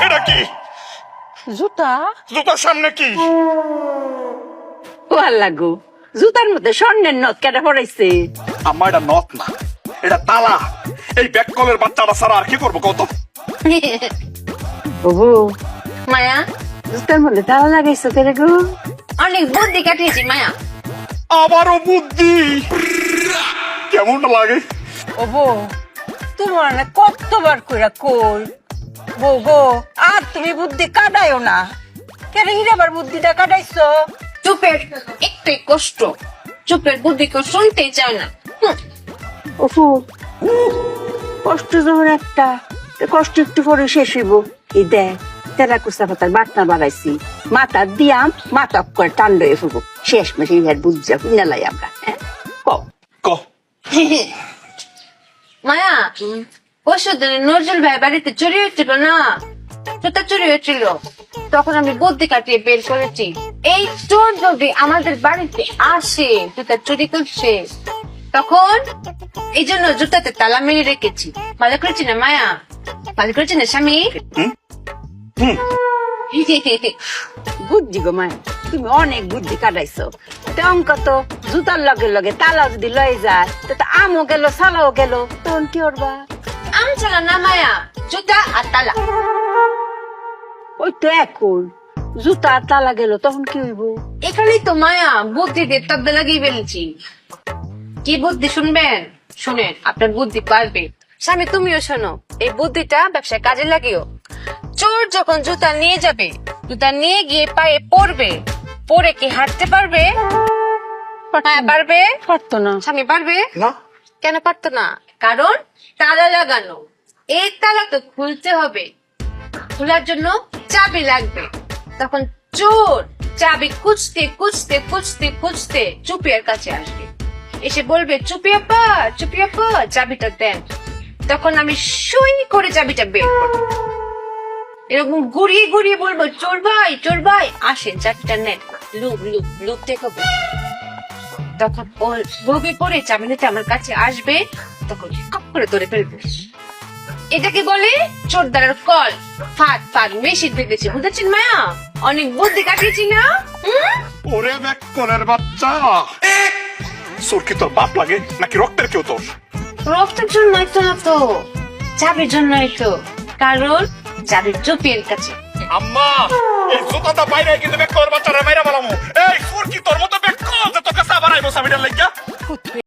এটা কি? জুতা? জুতার সামনে কি? ভাল লাগো, জুতার মধ্যে স্বর্ণের নথ কেটে পড়াইছে। আম্মা এটা নথ না, এটা তালা। এই ব্যাক কলের বাচ্চাটা ছাড়া আর কি করবো কত? ওগো, মায়া, জুতার মধ্যে তালা লাগাইছো কেন গো? অনেক বুদ্ধি কাটিয়েছি মায়া। আবারও বুদ্ধি। কেমনটা লাগে? ও বউ, তোমার না কতবার কইরা কই বউ গো, আর তুমি বুদ্ধি কাটাইও না। কেন আবার বুদ্ধিটা কাটাইছো? চুপের একটাই কষ্ট, চুপের বুদ্ধি কেউ শুনতেই চায় না। ওফু, কষ্ট যখন একটা, কষ্ট একটু পরে শেষ হইব। এই দেখ, তেরা কুচা পাতার বাটনা বাড়াইছি, মাথা দিয়াম, মাথা করে টান লয়ে ফুবো। শেষ মেশে ইহার বুঝা লাই আমরা। হ্যাঁ কও। ক। মায়া, পরশু দিন নজরুল ভাই বাড়িতে চুরি হয়েছিল না, জুতা চুরি হয়েছিল। তখন আমি বুদ্ধি কাটিয়ে বের করেছি, এই চোর যদি আমাদের বাড়িতে আসে জুতা চুরি করছে, তখন এই জন্য জুতাতে তালা মেরে রেখেছি। ভালো করেছি না মায়া? ভালো করেছি না স্বামী? বুদ্ধি গো মায়, তুমি অনেক বুদ্ধি কাটাইছো। অঙ্ক তো জুতার লগে লগে তালা যদি লয়ে যায়, তো আমও গেল সালাও গেল, তখন কি করবা? আম চালা না মায়া, জুতা আর তালা। ওই তো এখন জুতা আর তালা গেল, তখন কি হইব? এখানেই তো মায়া বুদ্ধি দিয়ে তব্দে লাগিয়ে ফেলেছি। কি বুদ্ধি শুনবেন? শুনেন, আপনার বুদ্ধি পারবে। স্বামী তুমিও শোনো, এই বুদ্ধিটা ব্যবসায় কাজে লাগিও। চোর যখন জুতা নিয়ে যাবে, জুতা নিয়ে গিয়ে পায়ে পড়বে, পরে কি হাঁটতে পারবে? হ্যাঁ পারবে। পারতো না। স্বামী পারবে না। কেন পারতো না? কারণ তালা লাগানো। এই তালা তো খুলতে হবে, খোলার জন্য চাবি লাগবে। তখন চোর চাবি খুঁজতে খুঁজতে খুঁজতে খুঁজতে চুপিয়ার কাছে আসবে, এসে বলবে চুপি আপা, চুপি আপা চাবিটা দেন। তখন আমি সই করে চাবিটা বের করবো, এরকম ঘুরিয়ে ঘুরিয়ে বলবো চোর ভাই আসেন চাবিটা নেন, লুক লুক লুক দেখাবো। তখন ও বগি পরে চাবি নিতে আমার কাছে আসবে, তখন কপ করে ধরে ফেলবে। এটাকে বলে চোর দ্বারার কল। ফাঁদ ফাঁদ মেশিন ভেঙেছে, বুঝেছেন মায়া? অনেক বুদ্ধি কাটিয়েছি না? ওরে ব্যাক কলের বাচ্চা, তোর কি তোর বাপ লাগে নাকি রক্তের কেউ তোর? রক্তের জন্যই তো না তো, চাবির জন্যই তো। কারণ চাবির চুপির কাছে। আম্মা, এই জুতাটা বাইরে কিন্তু ব্যাক কলের বাচ্চারা মাইরা বলামু। এই তোর কি তোর মতো ব্যাক কল যে তোর কাছে আবার আইবো চাবিটার লাগিয়া?